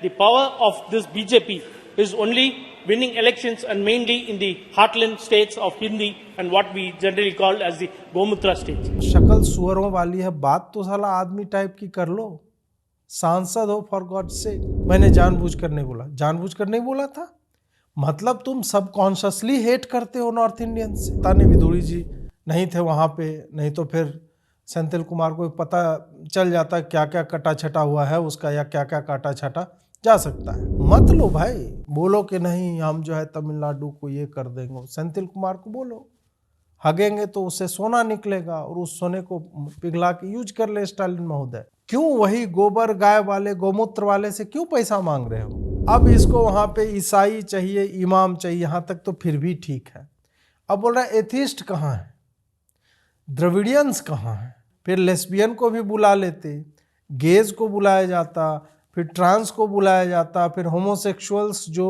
The power of this BJP is only winning elections and mainly in the heartland states of Hindi and what we generally call as the Gomutra states. शक्ल सुअरों वाली है, बात तो साला आदमी type की कर लो, सांसद हो फॉर गॉड से। मैंने जानबूझकर नहीं बोला, जानबूझकर नहीं बोला था, मतलब तुम सबकॉन्शियसली हेट करते हो नॉर्थ इंडियन से। तानी विदुरी जी नहीं थे वहाँ पे, नहीं तो फिर सेंथिल कुमार को पता चल जाता क्या क्या कटा छटा हुआ है उसका या क्या क्या काटा छटा जा सकता है। मत लो भाई, बोलो कि नहीं हम जो है तमिलनाडु को ये कर देंगे। सेंथिल कुमार को बोलो, हगेंगे तो उससे सोना निकलेगा और उस सोने को पिघला के यूज कर ले स्टालिन महोदय। क्यों वही गोबर गाय वाले गोमूत्र वाले से क्यों पैसा मांग रहे हो? अब इसको वहां पे ईसाई चाहिए, इमाम चाहिए, यहां तक तो फिर भी ठीक है। अब बोल रहा है एथिस्ट कहाँ है, द्रविडियंस कहाँ है? फिर लेस्बियन को भी बुला लेते, गेज को बुलाया जाता, फिर ट्रांस को बुलाया जाता, फिर होमोसेक्सुअल्स जो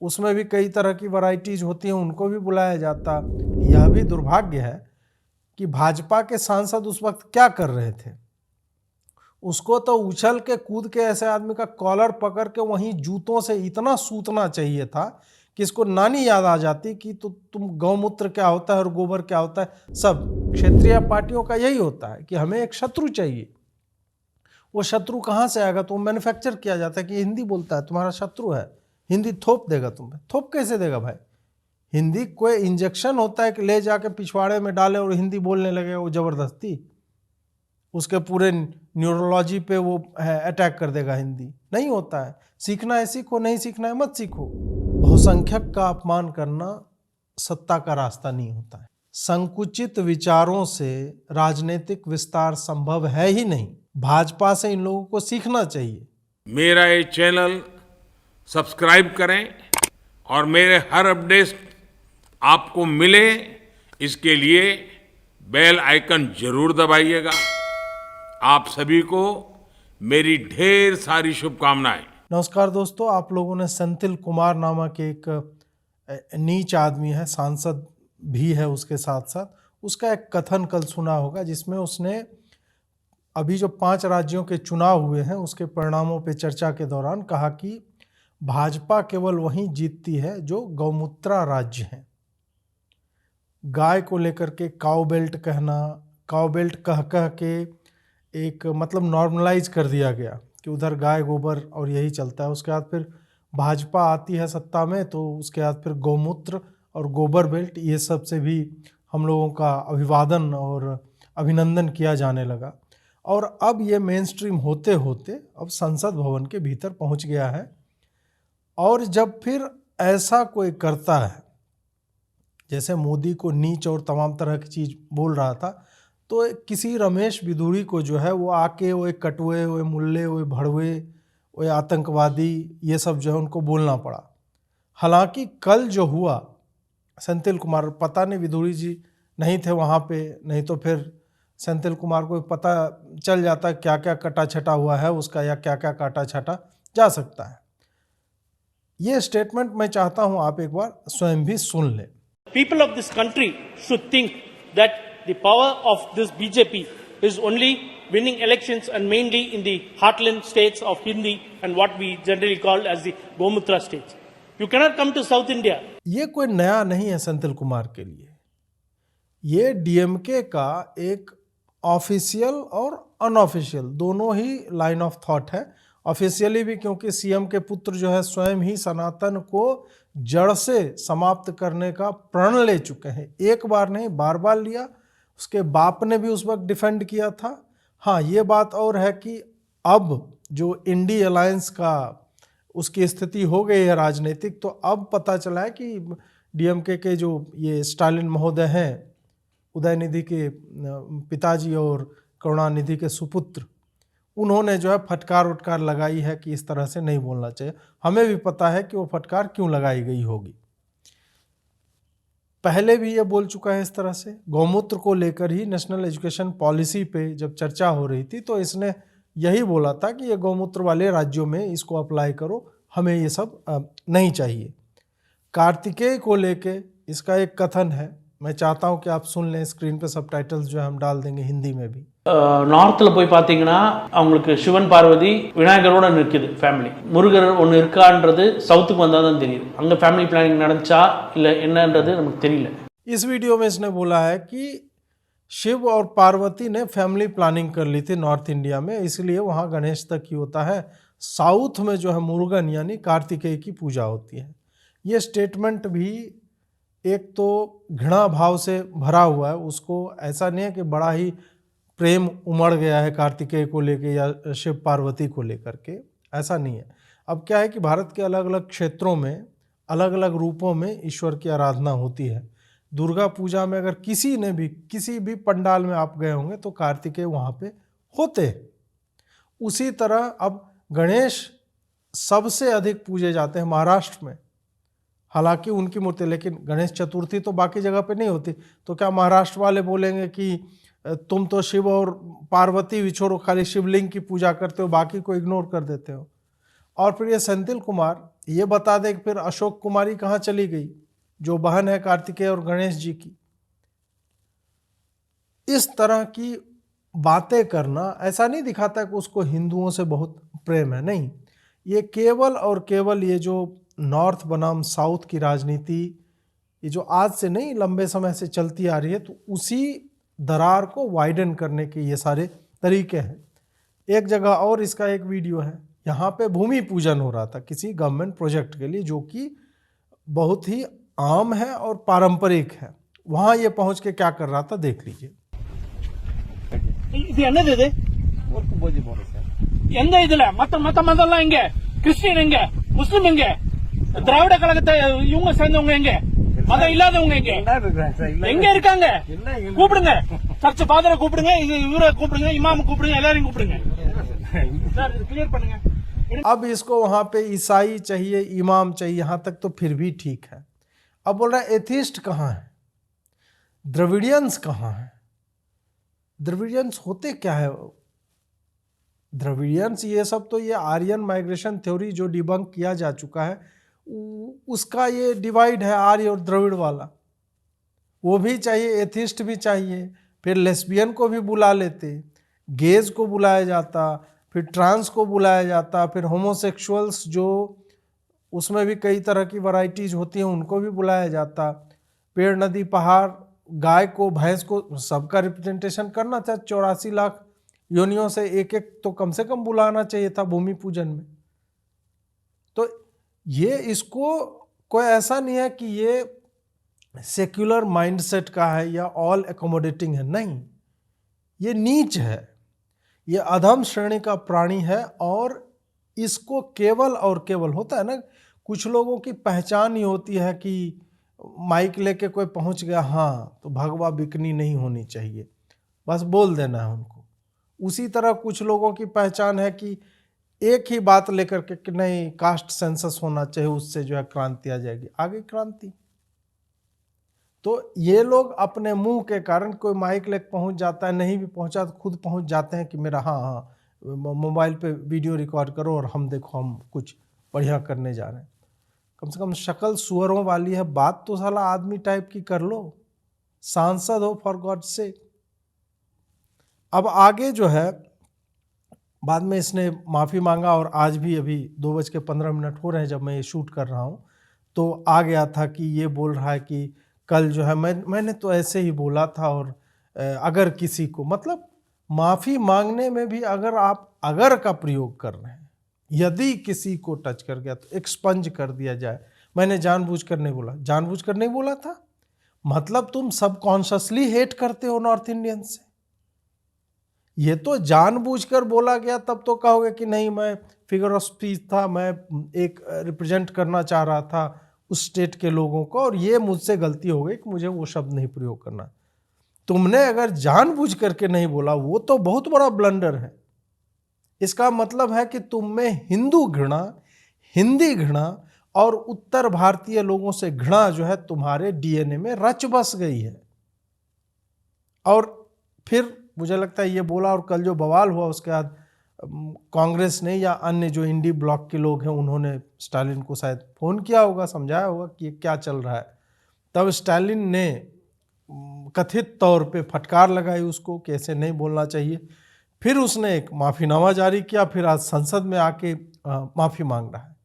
उसमें भी कई तरह की वैरायटीज होती हैं उनको भी बुलाया जाता। यह भी दुर्भाग्य है कि भाजपा के सांसद उस वक्त क्या कर रहे थे, उसको तो उछल के कूद के ऐसे आदमी का कॉलर पकड़ के वहीं जूतों से इतना सूतना चाहिए था कि इसको नानी याद आ जाती कि तो तुम गौमूत्र क्या होता है और गोबर क्या होता है। सब क्षेत्रीय पार्टियों का यही होता है कि हमें एक शत्रु चाहिए। वो शत्रु कहाँ से आएगा? तो मैन्युफैक्चर किया जाता है कि हिंदी बोलता है तुम्हारा शत्रु है, हिंदी थोप देगा तुम्हें। थोप कैसे देगा भाई? हिंदी कोई इंजेक्शन होता है कि ले जाके पिछवाड़े में डाले और हिंदी बोलने लगे वो ज़बरदस्ती, उसके पूरे न्यूरोलॉजी पे वो अटैक कर देगा? हिंदी नहीं होता है। सीखना है सीखो, नहीं सीखना है मत सीखो। बहुसंख्यक का अपमान करना सत्ता का रास्ता नहीं होता है। संकुचित विचारों से राजनीतिक विस्तार संभव है ही नहीं। भाजपा से इन लोगों को सीखना चाहिए। मेरा ये चैनल सब्सक्राइब करें और मेरे हर अपडेट आपको मिले, इसके लिए बेल आइकन जरूर दबाइएगा। आप सभी को मेरी ढेर सारी शुभकामनाएं। नमस्कार दोस्तों, आप लोगों ने सेंथिल कुमार नामक एक नीच आदमी है, सांसद भी है उसके साथ साथ, उसका एक कथन कल सुना होगा जिसमें उसने अभी जो 5 राज्यों के चुनाव हुए हैं उसके परिणामों पे चर्चा के दौरान कहा कि भाजपा केवल वहीं जीतती है जो गौमूत्रा राज्य हैं। गाय को लेकर के काउ बेल्ट कहना, काउ बेल्ट कह कह के एक मतलब नॉर्मलाइज कर दिया गया कि उधर गाय गोबर और यही चलता है। उसके बाद फिर भाजपा आती है सत्ता में तो उसके बाद फिर गौमूत्र और गोबर बेल्ट ये सब से भी हम लोगों का अभिवादन और अभिनंदन किया जाने लगा। और अब ये मेन स्ट्रीम होते होते अब संसद भवन के भीतर पहुंच गया है। और जब फिर ऐसा कोई करता है, जैसे मोदी को नीच और तमाम तरह की चीज़ बोल रहा था, तो किसी रमेश बिधूड़ी को जो है वो आके वो कटुए, वो मुल्ले, वो भड़वे, वो आतंकवादी, ये सब जो है उनको बोलना पड़ा। हालांकि कल जो हुआ, सेंथिल कुमार, पता नहीं विधूड़ी जी नहीं थे वहाँ पे, नहीं तो फिर सेंथिल कुमार को पता चल जाता क्या क्या कटा छटा हुआ है उसका या क्या क्या काटा छटा जा सकता है। ये स्टेटमेंट मैं चाहता हूँ आप एक बार स्वयं भी सुन लें। People of this country should think that the power of this BJP is only winning elections and mainly in the heartland states of Hindi and what we generally call as the Gomutra states. You cannot come to South India. ये कोई नया नहीं है सेंथिल कुमार के लिए। ये DMK का एक ऑफिशियल और अनऑफिशियल दोनों ही लाइन ऑफ थॉट है। ऑफिशियली भी क्योंकि सीएम के पुत्र जो है स्वयं ही सनातन को जड़ से समाप्त करने का प्रण ले चुके हैं। एक बार नहीं, बार बार लिया। उसके बाप ने भी उस वक्त डिफेंड किया था। हाँ, ये बात और है कि अब जो इंडी अलायंस का उसकी स्थिति हो गई है राजनीतिक, तो अब पता चला है कि डीएमके के जो ये स्टालिन महोदय हैं, उदयनिधि के पिताजी और करुणानिधि के सुपुत्र, उन्होंने जो है फटकार उटकार लगाई है कि इस तरह से नहीं बोलना चाहिए। हमें भी पता है कि वो फटकार क्यों लगाई गई होगी। पहले भी ये बोल चुका है इस तरह से। गौमूत्र को लेकर ही नेशनल एजुकेशन पॉलिसी पे जब चर्चा हो रही थी तो इसने यही बोला था कि ये गौमूत्र वाले राज्यों में इसको अप्लाई करो, हमें ये सब नहीं चाहिए। कार्तिकेय को लेके इसका एक कथन है, मैं चाहता हूँ कि आप सुन लें। स्क्रीन पे सबटाइटल्स जो है हम डाल देंगे हिंदी में भी। நார்த்தில் போய் பார்த்தீங்கன்னா அவங்களுக்கு சிவன் பார்வதி விநாயகரோட நிற்குது ஃபேமிலி. முருகர் ஒன்று இருக்கான்றது சவுத்துக்கு வந்தால் தான் தெரியுது. அங்கே ஃபேமிலி பிளானிங் நடந்துச்சா இல்லை என்னன்றது நமக்கு தெரியல. इस वीडियो में इसने बोला है कि शिव और पार्वती ने फैमिली प्लानिंग कर ली थी नॉर्थ इंडिया में, इसलिए वहाँ गणेश तक ही होता है, साउथ में जो है मुरुगन यानी कार्तिकेय की पूजा होती है। ये स्टेटमेंट भी एक तो घृणा भाव से भरा हुआ है, उसको ऐसा नहीं है कि बड़ा ही प्रेम उमड़ गया है कार्तिकेय को लेकर या शिव पार्वती को लेकर के, ऐसा नहीं है। अब क्या है कि भारत के अलग अलग क्षेत्रों में अलग अलग रूपों में ईश्वर की आराधना होती है। दुर्गा पूजा में अगर किसी भी पंडाल में आप गए होंगे तो कार्तिकेय वहाँ पे होते हैं। उसी तरह अब गणेश सबसे अधिक पूजे जाते हैं महाराष्ट्र में, हालांकि उनकी मूर्ति, लेकिन गणेश चतुर्थी तो बाकी जगह पे नहीं होती। तो क्या महाराष्ट्र वाले बोलेंगे कि तुम तो शिव और पार्वती विछोड़ो, खाली शिवलिंग की पूजा करते हो, बाकी को इग्नोर कर देते हो। और फिर ये सेंथिल कुमार ये बता दे कि फिर अशोक कुमारी कहाँ चली गई, जो बहन है कार्तिकेय और गणेश जी की। इस तरह की बातें करना ऐसा नहीं दिखाता कि उसको हिंदुओं से बहुत प्रेम है, नहीं। ये केवल और केवल ये जो नॉर्थ बनाम साउथ की राजनीति, ये जो आज से नहीं लंबे समय से चलती आ रही है, तो उसी दरार को वाइडन करने के ये सारे तरीके हैं। एक जगह और इसका एक वीडियो है, यहाँ पे भूमि पूजन हो रहा था किसी गवर्नमेंट प्रोजेक्ट के लिए, जो कि बहुत ही आम है और पारंपरिक है। वहाँ ये पहुँच के क्या कर रहा था देख लीजिए। இது என்னது இது? எந்த இதுல மத்த மதம்லாம் எங்க? கிறிஸ்டியன் எங்க? முஸ்லிம் எங்க? திராவிட கழகத்தை இவங்க சேர்ந்தவங்க எங்க? மதம் இல்லாதவங்க எங்க? எங்க இருக்காங்க? கூப்பிடுங்க, சர்ச் ஃபாதரை கூப்பிடுங்க, இவரை கூப்பிடுங்க, இமாம் கூப்பிடுங்க, எல்லாரையும் கூப்பிடுங்க. சார் கிளியர் பண்ணுங்க. अब इसको वहाँ पे ईसाई चाहिए, इमाम चाहिए, यहाँ तक तो फिर भी ठीक है। अब बोल रहा है एथिस्ट कहाँ है, द्रविडियंस कहाँ है? द्रविडियंस होते क्या है? द्रविडियंस ये सब तो ये आर्यन माइग्रेशन थ्योरी जो डिबंक किया जा चुका है, उसका ये डिवाइड है आर्य और द्रविड़ वाला। वो भी चाहिए, एथिस्ट भी चाहिए, फिर लेस्बियन को भी बुला लेते, गेज को बुलाया जाता, फिर ट्रांस को बुलाया जाता, फिर होमोसेक्सुअल्स जो उसमें भी कई तरह की वैरायटीज होती हैं उनको भी बुलाया जाता, पेड़ नदी पहाड़ गाय को भैंस को सबका रिप्रेजेंटेशन करना था। 84 लाख योनियों से एक एक तो कम से कम बुलाना चाहिए था भूमि पूजन में। तो ये इसको कोई ऐसा नहीं है कि ये सेक्युलर माइंडसेट का है या ऑल एकोमोडेटिंग है, नहीं, ये नीच है, ये अधम श्रेणी का प्राणी है। और इसको केवल और केवल होता है ना, कुछ लोगों की पहचान ही होती है कि माइक लेके कोई पहुंच गया, हाँ तो भगवा बिकनी नहीं होनी चाहिए, बस बोल देना है उनको। उसी तरह कुछ लोगों की पहचान है कि एक ही बात लेकर के कि नहीं कास्ट सेंसस होना चाहिए, उससे जो है क्रांति आ जाएगी, आगे क्रांति। तो ये लोग अपने मुंह के कारण, कोई माइक लेके पहुंच जाता है, नहीं भी पहुंचा तो खुद पहुंच जाते हैं कि मेरा हाँ मोबाइल पे वीडियो रिकॉर्ड करो और हम देखो हम कुछ बढ़िया करने जा रहे हैं। कम से कम शक्ल सुअरों वाली है, बात तो साला आदमी टाइप की कर लो, सांसद हो फॉर गॉड से। अब आगे जो है बाद में इसने माफ़ी मांगा, और आज भी अभी 2:15 हो रहे हैं जब मैं ये शूट कर रहा हूँ, तो आ गया था कि ये बोल रहा है कि कल जो है मैंने तो ऐसे ही बोला था, और अगर किसी को, मतलब माफ़ी मांगने में भी अगर आप अगर का प्रयोग कर रहे हैं, यदि किसी को टच कर गया तो एक्सपंज कर दिया जाए। मैंने जानबूझकर नहीं बोला, जानबूझकर नहीं बोला था, मतलब तुम सबकॉन्शियसली हेट करते हो नॉर्थ इंडियन से। ये तो जानबूझकर बोला गया, तब तो कहोगे कि नहीं मैं फिगर ऑफ स्पीच था, मैं एक रिप्रेजेंट करना चाह रहा था उस स्टेट के लोगों को, और ये मुझसे गलती हो गई कि मुझे वो शब्द नहीं प्रयोग करना। तुमने अगर जानबूझ करके नहीं बोला, वो तो बहुत बड़ा ब्लंडर है। इसका मतलब है कि तुम में हिंदू घृणा, हिंदी घृणा और उत्तर भारतीय लोगों से घृणा जो है तुम्हारे डीएनए में रच बस गई है। और फिर मुझे लगता है ये बोला, और कल जो बवाल हुआ उसके बाद कांग्रेस ने या अन्य जो इंडी ब्लॉक के लोग हैं उन्होंने स्टालिन को शायद फ़ोन किया होगा, समझाया होगा कि क्या चल रहा है। तब स्टालिन ने कथित तौर पे फटकार लगाई उसको कि ऐसे नहीं बोलना चाहिए। फिर उसने एक माफ़ीनामा जारी किया, फिर आज संसद में आके माफ़ी मांग रहा है।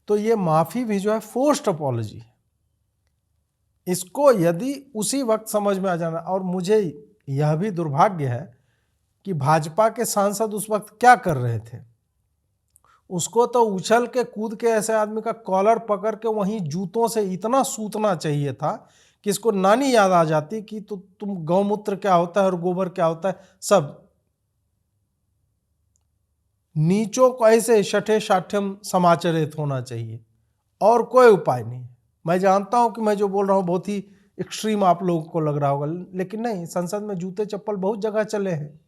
तो ये माफ़ी भी जो है फोर्स्ड अपॉलॉजी है। इसको यदि उसी वक्त समझ में आ जाना, और मुझे यह भी दुर्भाग्य है कि भाजपा के सांसद उस वक्त क्या कर रहे थे, उसको तो उछल के कूद के ऐसे आदमी का कॉलर पकड़ के वहीं जूतों से इतना सूतना चाहिए था कि इसको नानी याद आ जाती कि तो तुम गौमूत्र क्या होता है और गोबर क्या होता है, सब नीचों को ऐसे शठे शाठ्यम समाचरित होना चाहिए और कोई उपाय नहीं। मैं जानता हूं कि मैं जो बोल रहा हूं बहुत ही एक्सट्रीम आप लोगों को लग रहा होगा, लेकिन नहीं, संसद में जूते चप्पल बहुत जगह चले हैं।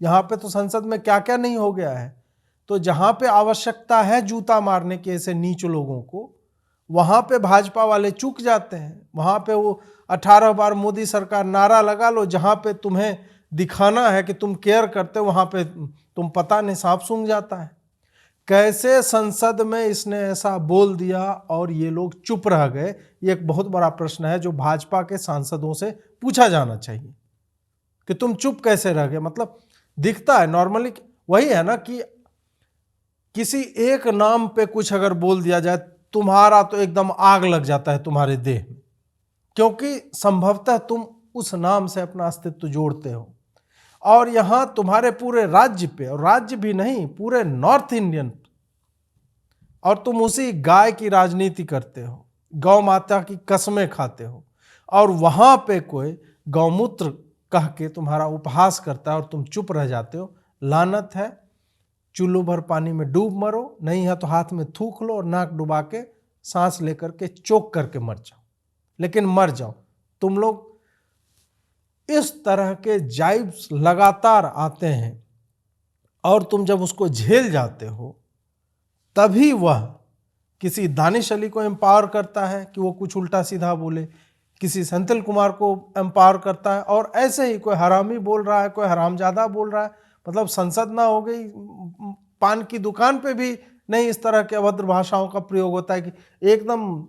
यहाँ पे तो संसद में क्या क्या नहीं हो गया है। तो जहाँ पे आवश्यकता है जूता मारने के ऐसे नीच लोगों को, वहाँ पे भाजपा वाले चूक जाते हैं। वहाँ पे वो 18 बार मोदी सरकार नारा लगा लो, जहाँ पे तुम्हें दिखाना है कि तुम केयर करते हो वहाँ पे तुम पता नहीं सांप सूंघ जाता है। कैसे संसद में इसने ऐसा बोल दिया और ये लोग चुप रह गए, ये एक बहुत बड़ा प्रश्न है जो भाजपा के सांसदों से पूछा जाना चाहिए कि तुम चुप कैसे रह गए। मतलब दिखता है नॉर्मली, वही है ना कि किसी एक नाम पे कुछ अगर बोल दिया जाए, तुम्हारा तो एकदम आग लग जाता है तुम्हारे देह में, क्योंकि संभवतः तुम उस नाम से अपना अस्तित्व जोड़ते हो। और यहाँ तुम्हारे पूरे राज्य पे, और राज्य भी नहीं पूरे नॉर्थ इंडियन, और तुम उसी गाय की राजनीति करते हो, गौ माता की कसमें खाते हो, और वहाँ पे कोई गौमूत्र कह के तुम्हारा उपहास करता है और तुम चुप रह जाते हो। लानत है, चुल्लू भर पानी में डूब मरो, नहीं है तो हाथ में थूक लो और नाक डुबा के सांस लेकर के चोक करके मर जाओ, लेकिन मर जाओ। तुम लोग इस तरह के जाइब्स लगातार आते हैं और तुम जब उसको झेल जाते हो तभी वह किसी दानिश अली को एम्पावर करता है कि वो कुछ उल्टा सीधा बोले, किसी सेंथिल कुमार को एम्पावर करता है, और ऐसे ही कोई हरामी बोल रहा है, कोई हरामजादा बोल रहा है। मतलब संसद ना हो गई, पान की दुकान पे भी नहीं इस तरह के अभद्र भाषाओं का प्रयोग होता है कि एकदम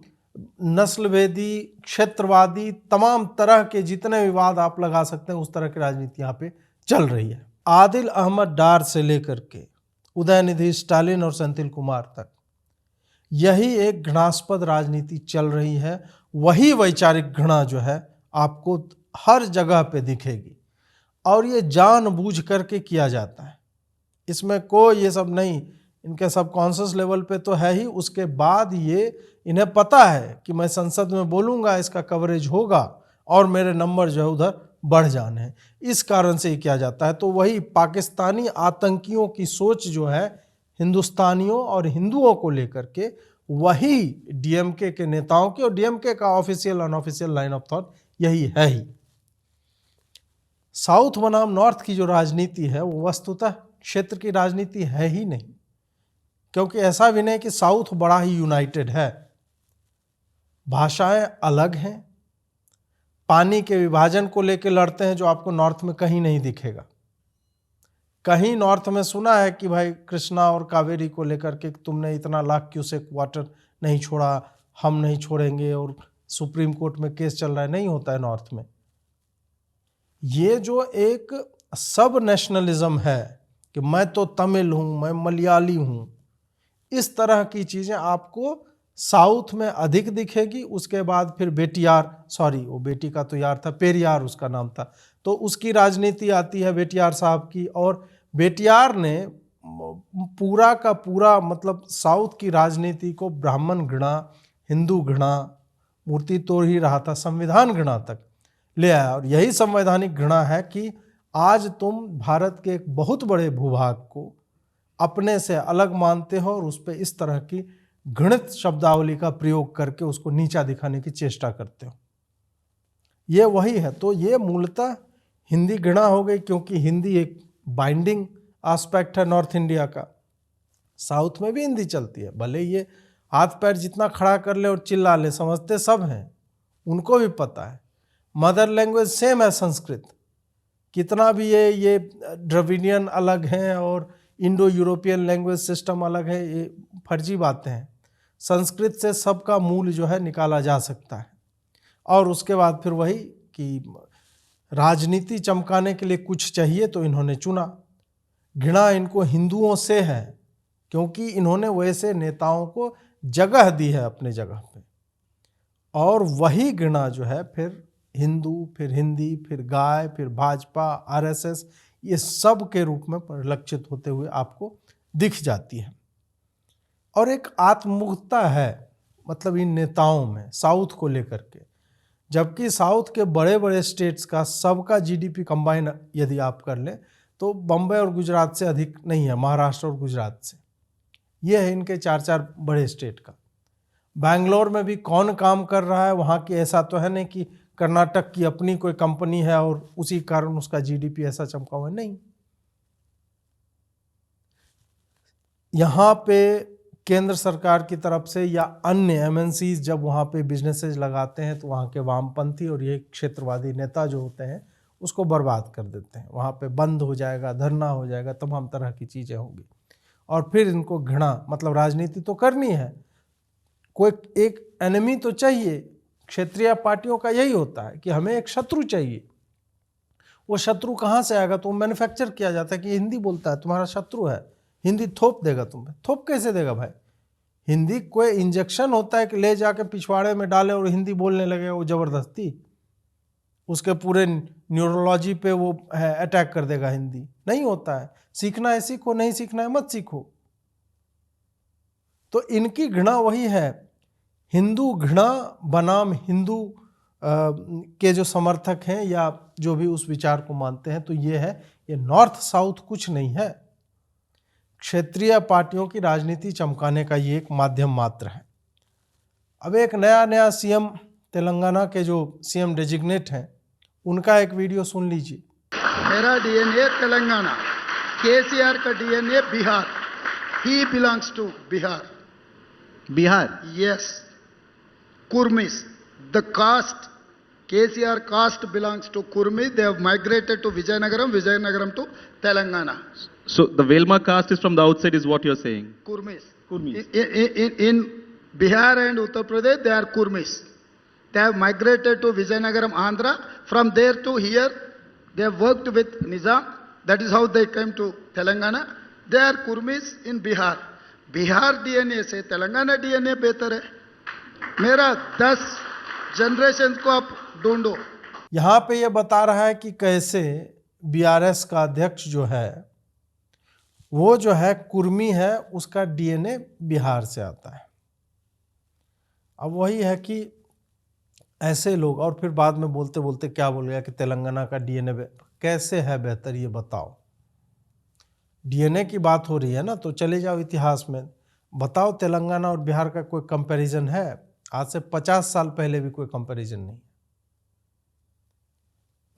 नस्लभेदी, क्षेत्रवादी, तमाम तरह के जितने विवाद आप लगा सकते हैं उस तरह की राजनीति यहाँ पे चल रही है। आदिल अहमद डार से लेकर के उदयनिधि स्टालिन और सेंथिल कुमार तक यही एक घृणास्पद राजनीति चल रही है। वही वैचारिक घृणा जो है आपको हर जगह पे दिखेगी, और ये जानबूझ करके किया जाता है। इसमें कोई ये सब नहीं, इनके सबकॉन्शियस लेवल पे तो है ही। उसके बाद ये इन्हें पता है कि मैं संसद में बोलूँगा, इसका कवरेज होगा और मेरे नंबर जो है उधर बढ़ जाने हैं, इस कारण से ये किया जाता है। तो वही पाकिस्तानी आतंकियों की सोच जो है हिंदुस्तानियों और हिंदुओं को लेकर के, वही डीएमके के नेताओं की, और डीएमके का official unofficial line of thought यही है ही। साउथ बनाम नॉर्थ की जो राजनीति है वो वस्तुतः क्षेत्र की राजनीति है ही नहीं, क्योंकि ऐसा भी नहीं कि साउथ बड़ा ही यूनाइटेड है। भाषाएं अलग हैं, पानी के विभाजन को लेकर लड़ते हैं जो आपको नॉर्थ में कहीं नहीं दिखेगा। कहीं नॉर्थ में सुना है कि भाई कृष्णा और कावेरी को लेकर के तुमने इतना लाख क्यूसेक वाटर नहीं छोड़ा, हम नहीं छोड़ेंगे, और सुप्रीम कोर्ट में केस चल रहा है, नहीं होता है नॉर्थ में। ये जो एक सब नेशनलिज्म है कि मैं तो तमिल हूँ, मैं मलयाली हूँ, इस तरह की चीज़ें आपको साउथ में अधिक दिखेगी। उसके बाद फिर बेटियार, सॉरी वो बेटी का तो यार था, पेरियार उसका नाम था, तो उसकी राजनीति आती है बेटियार साहब की। और बेटियार ने पूरा का पूरा मतलब साउथ की राजनीति को ब्राह्मण घृणा, हिंदू घृणा, मूर्ति तोड़ ही रहा था, संविधान घृणा तक ले आया। और यही संवैधानिक घृणा है कि आज तुम भारत के एक बहुत बड़े भूभाग को अपने से अलग मानते हो और उस पर इस तरह की घृणित शब्दावली का प्रयोग करके उसको नीचा दिखाने की चेष्टा करते हो। ये वही है। तो ये मूलतः हिंदी घृणा हो गई, क्योंकि हिंदी एक बाइंडिंग एस्पेक्ट है नॉर्थ इंडिया का। साउथ में भी हिंदी चलती है, भले ये हाथ पैर जितना खड़ा कर ले और चिल्ला ले, समझते सब हैं, उनको भी पता है। मदर लैंग्वेज सेम है संस्कृत, कितना भी ये द्रविडियन अलग हैं और इंडो यूरोपियन लैंग्वेज सिस्टम अलग है, ये फर्जी बातें हैं। संस्कृत से सबका मूल जो है निकाला जा सकता है, और उसके बाद फिर वही कि राजनीति चमकाने के लिए कुछ चाहिए तो इन्होंने चुना। घृणा इनको हिंदुओं से है क्योंकि इन्होंने वैसे नेताओं को जगह दी है अपने जगह पे, और वही घृणा जो है फिर हिंदू, फिर हिंदी, फिर गाय, फिर भाजपा, आरएसएस, ये सब के रूप में परिलक्षित होते हुए आपको दिख जाती है। और एक आत्ममुग्धता है मतलब इन नेताओं में साउथ को लेकर के, जबकि साउथ के बड़े बड़े स्टेट्स का सबका जीडीपी कंबाइन यदि आप कर लें तो बम्बई और गुजरात से अधिक नहीं है, महाराष्ट्र और गुजरात से। ये है इनके 4-4 बड़े स्टेट का। बैंगलोर में भी कौन काम कर रहा है वहाँ की, ऐसा तो है नहीं कि कर्नाटक की अपनी कोई कंपनी है और उसी कारण उसका जीडीपी ऐसा चमका हुआ है, नहीं। यहाँ पे केंद्र सरकार की तरफ से या अन्य एमएनसीज जब वहाँ पे बिजनेसेस लगाते हैं तो वहाँ के वामपंथी और ये क्षेत्रवादी नेता जो होते हैं उसको बर्बाद कर देते हैं। वहाँ पे बंद हो जाएगा, धरना हो जाएगा, तमाम तरह की चीज़ें होंगी। और फिर इनको घृणा मतलब राजनीति तो करनी है, कोई एक एनिमी तो चाहिए। क्षेत्रीय पार्टियों का यही होता है कि हमें एक शत्रु चाहिए। वो शत्रु कहाँ से आएगा? तो मैन्युफैक्चर किया जाता है कि हिंदी बोलता है, तुम्हारा शत्रु है, हिंदी थोप देगा तुम्हें। थोप कैसे देगा भाई? हिंदी कोई इंजेक्शन होता है कि ले जाके पिछवाड़े में डाले और हिंदी बोलने लगेगा वो ज़बरदस्ती, उसके पूरे न्यूरोलॉजी पे वो अटैक कर देगा? हिंदी नहीं होता है। सीखना है सीखो, नहीं सीखना है मत सीखो। तो इनकी घृणा वही है, हिंदू घृणा बनाम हिंदू के जो समर्थक हैं या जो भी उस विचार को मानते हैं, तो ये है, ये नॉर्थ साउथ कुछ नहीं है। क्षेत्रीय पार्टियों की राजनीति चमकाने का ये एक माध्यम मात्र है। अब एक नया सीएम तेलंगाना के जो सीएम डेजिग्नेट हैं उनका एक वीडियो सुन लीजिए। मेरा डीएनए तेलंगाना, केसीआर का DNA Bihar, he belongs to Bihar. Bihar? Yes. Kurmis. The caste, KCR caste belongs to Kurmis. They have migrated to Vijayanagaram, Vijayanagaram to Telangana. So the Velma caste is from the outside is what you're saying? Kurmis. Kurmis. In Bihar and Uttar Pradesh, they are Kurmis. They have migrated to Vijayanagaram, Andhra. From there to here, they have worked with Nizam. That is how they came to Telangana. They are Kurmis in Bihar. Bihar DNA से Telangana DNA बेहतर है। मेरा 10 generation को आप ढूंढो। यहाँ पे ये बता रहा है कि कैसे बीआरएस का अध्यक्ष जो है वो जो है कुर्मी है, उसका डीएनए बिहार से आता है। अब वही है कि ऐसे लोग, और फिर बाद में बोलते बोलते क्या बोल गया कि तेलंगाना का डीएनए कैसे है बेहतर, ये बताओ। डीएनए की बात हो रही है ना, तो चले जाओ इतिहास में, बताओ तेलंगाना और बिहार का कोई कंपैरिजन है? आज से 50 साल पहले भी कोई कंपैरिजन नहीं।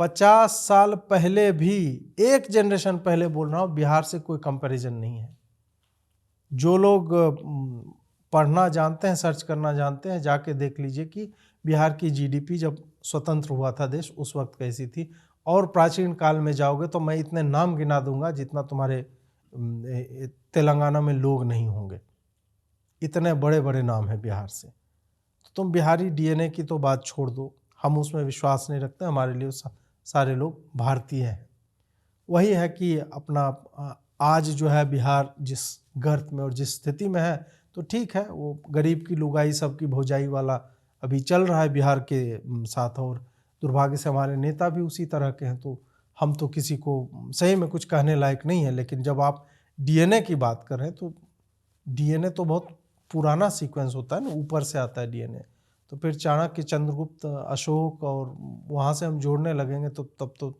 50 साल पहले भी, एक जनरेशन पहले बोल रहा हूँ, बिहार से कोई कंपैरिजन नहीं है। जो लोग पढ़ना जानते हैं, सर्च करना जानते हैं, जाके देख लीजिए कि बिहार की जीडीपी जब स्वतंत्र हुआ था देश उस वक्त कैसी थी। और प्राचीन काल में जाओगे तो मैं इतने नाम गिना दूंगा जितना तुम्हारे तेलंगाना में लोग नहीं होंगे, इतने बड़े बड़े नाम हैं बिहार से। तो तुम बिहारी डीएनए की तो बात छोड़ दो, हम उसमें विश्वास नहीं रखते। हमारे लिए सारे लोग भारतीय हैं। वही है कि अपना आज जो है बिहार जिस गर्त में और जिस स्थिति में है, तो ठीक है, वो गरीब की लुगाई सबकी भौजाई वाला अभी चल रहा है बिहार के साथ, और दुर्भाग्य से हमारे नेता भी उसी तरह के हैं। तो हम तो किसी को सही में कुछ कहने लायक नहीं है। लेकिन जब आप डीएनए की बात कर रहे हैं तो डीएनए तो बहुत पुराना सीक्वेंस होता है ना, ऊपर से आता है डीएनए। तो फिर चाणक्य, चंद्रगुप्त, अशोक और वहाँ से हम जोड़ने लगेंगे तो तब तो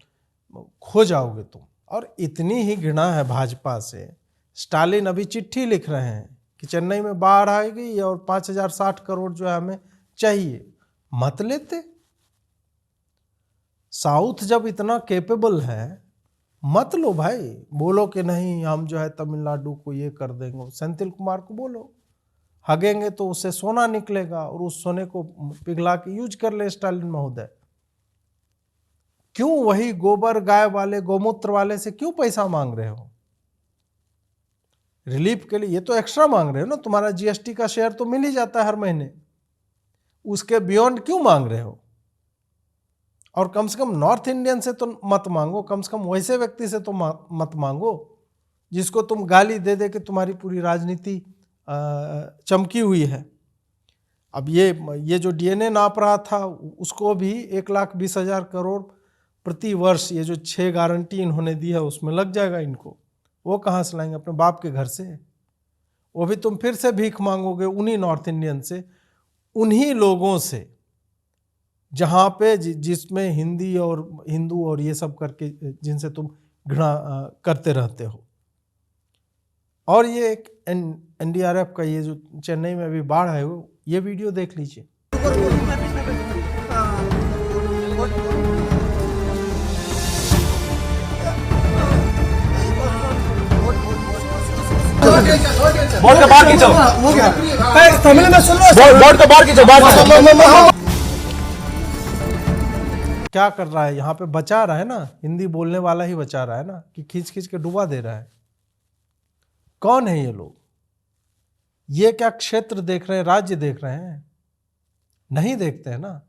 खो जाओगे तुम। और इतनी ही घृणा है भाजपा से, स्टालिन अभी चिट्ठी लिख रहे हैं कि चेन्नई में बाढ़ आएगी और 5060 करोड़ जो है हमें चाहिए। मत लेते। साउथ जब इतना कैपेबल है, मत लो भाई। बोलो कि नहीं हम जो है तमिलनाडु को ये कर देंगे, सेंथिल कुमार को बोलो, हगेंगे तो उससे सोना निकलेगा और उस सोने को पिघला के यूज कर ले स्टालिन महोदय। क्यों वही गोबर गाय वाले, गोमूत्र वाले से क्यों पैसा मांग रहे हो रिलीफ के लिए? ये तो एक्स्ट्रा मांग रहे हो ना, तुम्हारा जीएसटी का शेयर तो मिल ही जाता है हर महीने, उसके बियॉन्ड क्यों मांग रहे हो? और कम से कम नॉर्थ इंडियन से तो मत मांगो, कम से कम वैसे व्यक्ति से तो मत मांगो जिसको तुम गाली दे दे के तुम्हारी पूरी राजनीति चमकी हुई है। अब ये जो डीएनए नाप रहा था उसको भी 1,20,000 करोड़ प्रति वर्ष, ये जो 6 गारंटी इन्होंने दी है उसमें लग जाएगा इनको। वो कहाँ से लाएंगे? अपने बाप के घर से। वो भी तुम फिर से भीख मांगोगे उन्हीं नॉर्थ इंडियन से, उन्हीं लोगों से जहाँ पे जिसमें हिंदी और हिंदू और ये सब करके जिनसे तुम घृणा करते रहते हो। और ये एक एनडीआरएफ का ये जो चेन्नई में अभी बाढ़ है वो, ये वीडियो देख लीजिए। बोर्ड के बाहर खींचो, तमिल में सुन लो, बोर्ड के बाहर खींचो, क्या कर रहा है यहाँ पे? बचा रहा है ना, हिंदी बोलने वाला ही बचा रहा है ना, कि खींच खींच के डुबा दे रहा है। कौन है ये लोग? ये क्या क्षेत्र देख रहे हैं, राज्य देख रहे हैं? नहीं देखते हैं ना।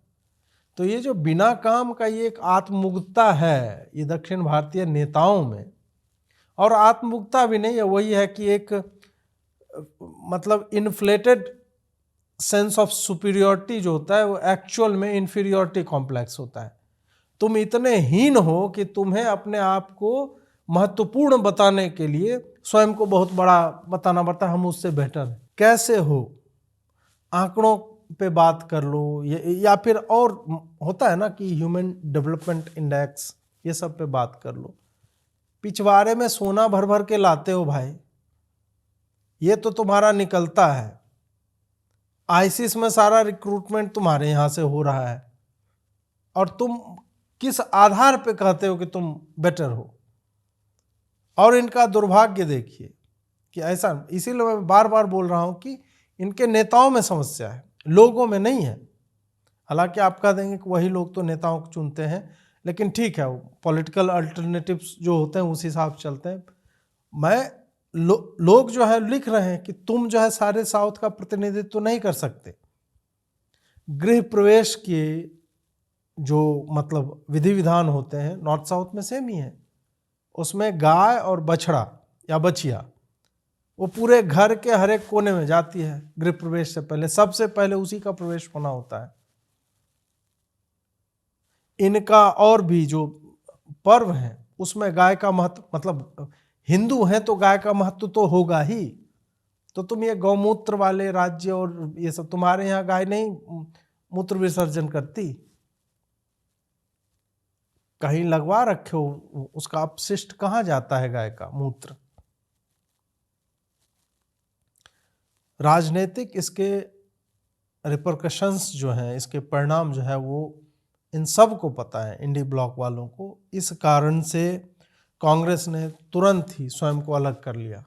तो ये जो बिना काम का ये एक आत्ममुग्धता है ये दक्षिण भारतीय नेताओं में, और आत्ममुग्धता भी नहीं है, वही है कि एक मतलब इन्फ्लेटेड सेंस ऑफ सुपीरियरिटी जो होता है वो एक्चुअल में इन्फीरियरिटी कॉम्प्लेक्स होता है। तुम इतने हीन हो कि तुम्हें अपने आप को महत्वपूर्ण बताने के लिए स्वयं को बहुत बड़ा बताना पड़ता है, हम उससे बेटर हैं। कैसे हो? आंकड़ों पे बात कर लो, या फिर और होता है ना कि ह्यूमन डेवलपमेंट इंडेक्स, ये सब पे बात कर लो। पिछवाड़े में सोना भर भर के लाते हो भाई, ये तो तुम्हारा निकलता है। आईसीस में सारा रिक्रूटमेंट तुम्हारे यहाँ से हो रहा है, और तुम किस आधार पे कहते हो कि तुम बेटर हो? और इनका दुर्भाग्य देखिए कि ऐसा, इसीलिए मैं बार बार बोल रहा हूं कि इनके नेताओं में समस्या है, लोगों में नहीं है। हालांकि आप कह देंगे कि वही लोग तो नेताओं को चुनते हैं, लेकिन ठीक है, पॉलिटिकल अल्टरनेटिव्स जो होते हैं उस हिसाब से चलते हैं। लोग जो है लिख रहे हैं कि तुम जो है सारे साउथ का प्रतिनिधित्व तो नहीं कर सकते। गृह प्रवेश के जो मतलब विधि विधान होते हैं नॉर्थ साउथ में सेम ही है। उसमें गाय और बछड़ा या बछिया वो पूरे घर के हर एक कोने में जाती है गृह प्रवेश से पहले, सबसे पहले उसी का प्रवेश होना होता है। इनका और भी जो पर्व है उसमें गाय का महत्व, मतलब हिंदू हैं तो गाय का महत्व तो होगा ही। तो तुम ये गौमूत्र वाले राज्य और ये सब, तुम्हारे यहाँ गाय नहीं मूत्र विसर्जन करती? कहीं लगवा रखे हो, उसका अपशिष्ट कहाँ जाता है गाय का मूत्र? राजनीतिक इसके रिपरकशंस जो हैं, इसके परिणाम जो है वो इन सब को पता है, इंडी ब्लॉक वालों को। इस कारण से कांग्रेस ने तुरंत ही स्वयं को अलग कर लिया,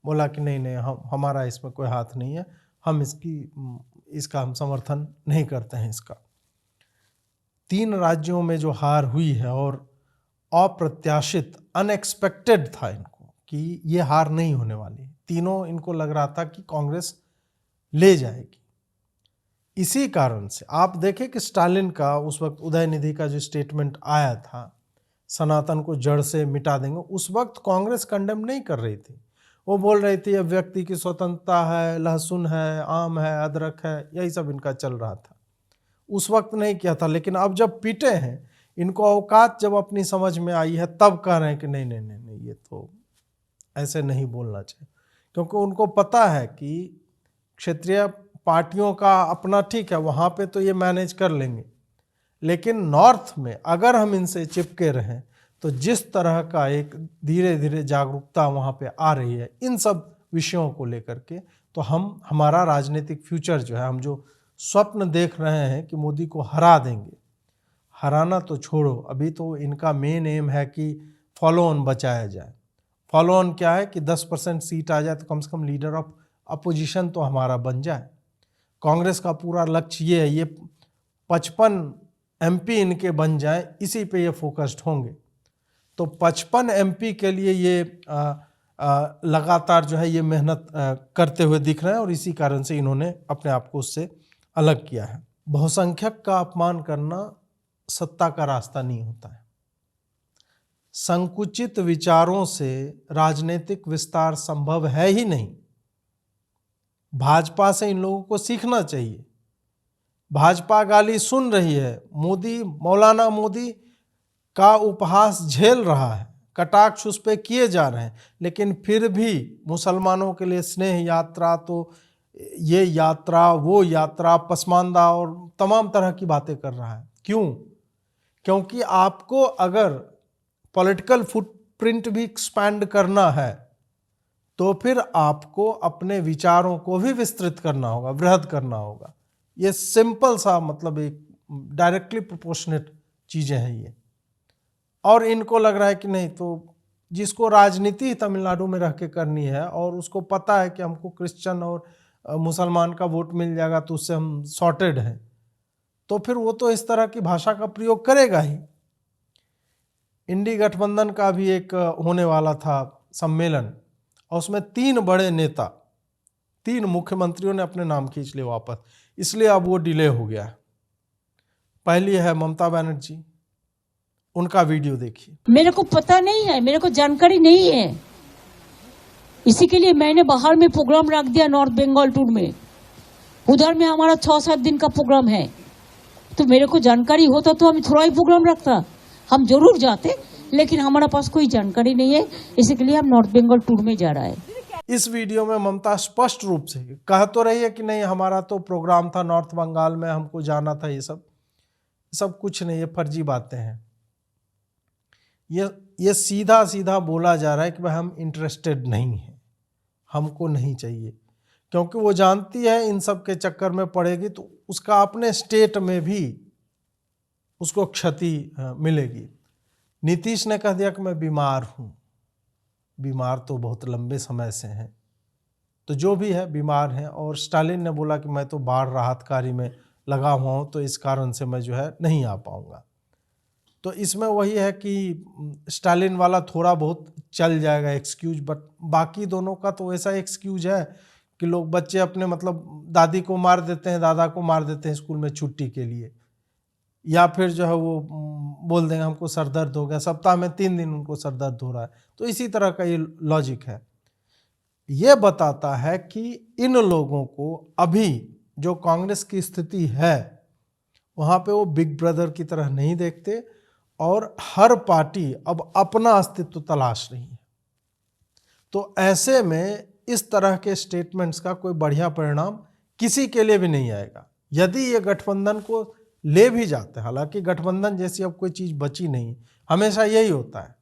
बोला कि नहीं हमारा इसमें कोई हाथ नहीं है, हम इसका हम समर्थन नहीं करते हैं इसका। 3 राज्यों में जो हार हुई है, और अप्रत्याशित अनएक्सपेक्टेड था इनको कि ये हार नहीं होने वाली, तीनों इनको लग रहा था कि कांग्रेस ले जाएगी। इसी कारण से आप देखें कि स्टालिन का उस वक्त उदयनिधि का जो स्टेटमेंट आया था, सनातन को जड़ से मिटा देंगे, उस वक्त कांग्रेस कंडेम नहीं कर रही थी। वो बोल रही थी अब व्यक्ति की स्वतंत्रता है, लहसुन है, आम है, अदरक है, यही सब इनका चल रहा था। उस वक्त नहीं किया था, लेकिन अब जब पीटे हैं, इनको औकात जब अपनी समझ में आई है, तब कह रहे हैं कि नहीं ये तो ऐसे नहीं बोलना चाहिए। क्योंकि उनको पता है कि क्षेत्रीय पार्टियों का अपना ठीक है, वहाँ पे तो ये मैनेज कर लेंगे, लेकिन नॉर्थ में अगर हम इनसे चिपके रहें तो जिस तरह का एक धीरे धीरे जागरूकता वहाँ पे आ रही है इन सब विषयों को लेकर के, तो हमारा राजनीतिक फ्यूचर जो है, हम जो स्वप्न देख रहे हैं कि मोदी को हरा देंगे, हराना तो छोड़ो, अभी तो इनका मेन एम है कि फॉलो ऑन बचाया जाए। फॉलो ऑन क्या है कि 10% सीट आ जाए तो कम से कम लीडर ऑफ अपोजिशन तो हमारा बन जाए। कांग्रेस का पूरा लक्ष्य ये है, ये 55 MP इनके बन जाए, इसी पे ये फोकस्ड होंगे। तो 55 MP के लिए ये लगातार जो है ये मेहनत करते हुए दिख रहे हैं, और इसी कारण से इन्होंने अपने आप को उससे अलग किया है। बहुसंख्यक का अपमान करना सत्ता का रास्ता नहीं होता है। संकुचित विचारों से राजनीतिक विस्तार संभव है ही नहीं। भाजपा से इन लोगों को सीखना चाहिए। भाजपा गाली सुन रही है, मोदी, मौलाना मोदी का उपहास झेल रहा है, कटाक्ष उस पर किए जा रहे हैं, लेकिन फिर भी मुसलमानों के लिए स्नेह यात्रा, तो ये यात्रा, वो यात्रा, पसमानदा और तमाम तरह की बातें कर रहा है। क्यों? क्योंकि आपको अगर पॉलिटिकल फुटप्रिंट भी एक्सपैंड करना है तो फिर आपको अपने विचारों को भी विस्तृत करना होगा, वृहद करना होगा। ये सिंपल सा मतलब एक डायरेक्टली प्रोपोर्शनेट चीज़ें हैं ये। और इनको लग रहा है कि नहीं, तो जिसको राजनीति तमिलनाडु में रह के करनी है और उसको पता है कि हमको क्रिश्चियन और मुसलमान का वोट मिल जाएगा तो उससे हम सॉर्टेड हैं, तो फिर वो तो इस तरह की भाषा का प्रयोग करेगा ही। इंडी गठबंधन का भी एक होने वाला था सम्मेलन और उसमें 3 बड़े नेता, 3 मुख्यमंत्रियों ने अपने नाम खींच लिए वापस, इसलिए अब वो डिले हो गया है। पहली है ममता बनर्जी, उनका वीडियो देखिए। मेरे को पता नहीं है, मेरे को जानकारी नहीं है, इसी के लिए मैंने बाहर में प्रोग्राम रख दिया नॉर्थ बंगाल टूर में। उधर में हमारा 6-7 दिन का प्रोग्राम है, तो मेरे को जानकारी होता तो हम थोड़ा ही प्रोग्राम रखता, हम जरूर जाते, लेकिन हमारे पास कोई जानकारी नहीं है, इसी के लिए हम नॉर्थ बंगाल टूर में जा रहा है। इस वीडियो में ममता स्पष्ट रूप से कह तो रही है कि नहीं, हमारा तो प्रोग्राम था नॉर्थ बंगाल में, हमको जाना था, ये सब कुछ नहीं, ये फर्जी बातें हैं। ये सीधा सीधा बोला जा रहा है कि भाई हम इंटरेस्टेड नहीं हैं, हमको नहीं चाहिए, क्योंकि वो जानती है इन सब के चक्कर में पड़ेगी तो उसका अपने स्टेट में भी उसको क्षति मिलेगी। नीतीश ने कह दिया कि मैं बीमार हूँ, बीमार तो बहुत लंबे समय से हैं, तो जो भी है बीमार हैं। और स्टालिन ने बोला कि मैं तो बाढ़ राहत कार्य में लगा हुआ हूँ, तो इस कारण से मैं जो है नहीं आ पाऊँगा। तो इसमें वही है कि स्टालिन वाला थोड़ा बहुत चल जाएगा एक्सक्यूज, बट बाकी दोनों का तो ऐसा एक्सक्यूज है कि लोग, बच्चे अपने मतलब दादी को मार देते हैं, दादा को मार देते हैं स्कूल में छुट्टी के लिए, या फिर जो है वो बोल देंगे हमको सर दर्द हो गया, सप्ताह में 3 दिन उनको सर दर्द हो रहा है। तो इसी तरह का ये लॉजिक है। ये बताता है कि इन लोगों को अभी जो कांग्रेस की स्थिति है वहाँ पे वो बिग ब्रदर की तरह नहीं देखते और हर पार्टी अब अपना अस्तित्व तलाश रही है। तो ऐसे में इस तरह के स्टेटमेंट्स का कोई बढ़िया परिणाम किसी के लिए भी नहीं आएगा। यदि ये गठबंधन को ले भी जाते हैं, हालांकि गठबंधन जैसी अब कोई चीज़ बची नहीं, हमेशा यही होता है,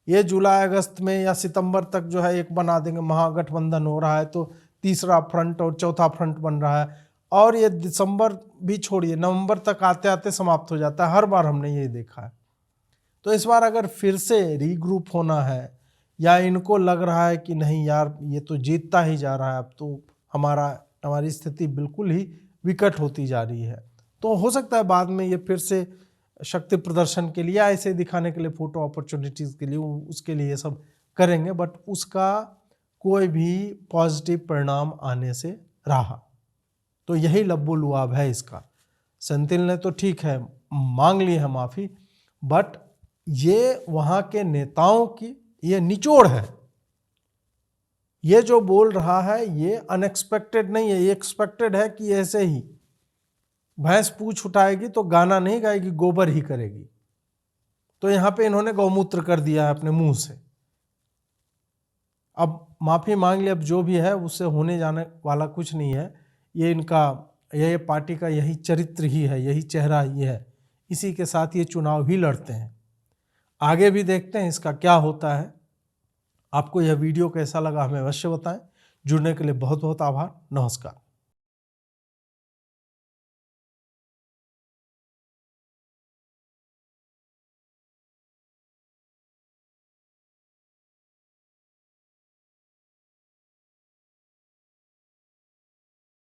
ये जुलाई अगस्त में या सितंबर तक जो है एक बना देंगे, महागठबंधन हो रहा है तो तीसरा फ्रंट और चौथा फ्रंट बन रहा है, और ये दिसंबर भी छोड़िए, नवंबर तक आते आते समाप्त हो जाता है। हर बार हमने यही देखा है। तो इस बार अगर फिर से रीग्रुप होना है, या इनको लग रहा है कि नहीं यार ये तो जीतता ही जा रहा है, अब तो हमारी स्थिति बिल्कुल ही विकट होती जा रही है, तो हो सकता है बाद में ये फिर से शक्ति प्रदर्शन के लिए, ऐसे दिखाने के लिए, फोटो अपॉर्चुनिटीज़ के लिए, उसके लिए ये सब करेंगे, बट उसका कोई भी पॉजिटिव परिणाम आने से रहा। तो यही लब्बो लुआब है इसका। सेंथिल ने तो ठीक है मांग ली है माफ़ी, बट ये वहाँ के नेताओं की ये निचोड़ है। ये जो बोल रहा है ये अनएक्सपेक्टेड नहीं है, ये एक्सपेक्टेड है कि ऐसे ही भैंस पूछ उठाएगी तो गाना नहीं गाएगी, गोबर ही करेगी। तो यहाँ पे इन्होंने गौमूत्र कर दिया है अपने मुंह से। अब माफ़ी मांग ली, अब जो भी है उससे होने जाने वाला कुछ नहीं है। ये इनका, ये पार्टी का यही चरित्र ही है, यही चेहरा ही है, इसी के साथ ये चुनाव ही लड़ते हैं। आगे भी देखते हैं इसका क्या होता है। आपको यह वीडियो कैसा लगा हमें अवश्य बताएं। जुड़ने के लिए बहुत बहुत आभार। नमस्कार।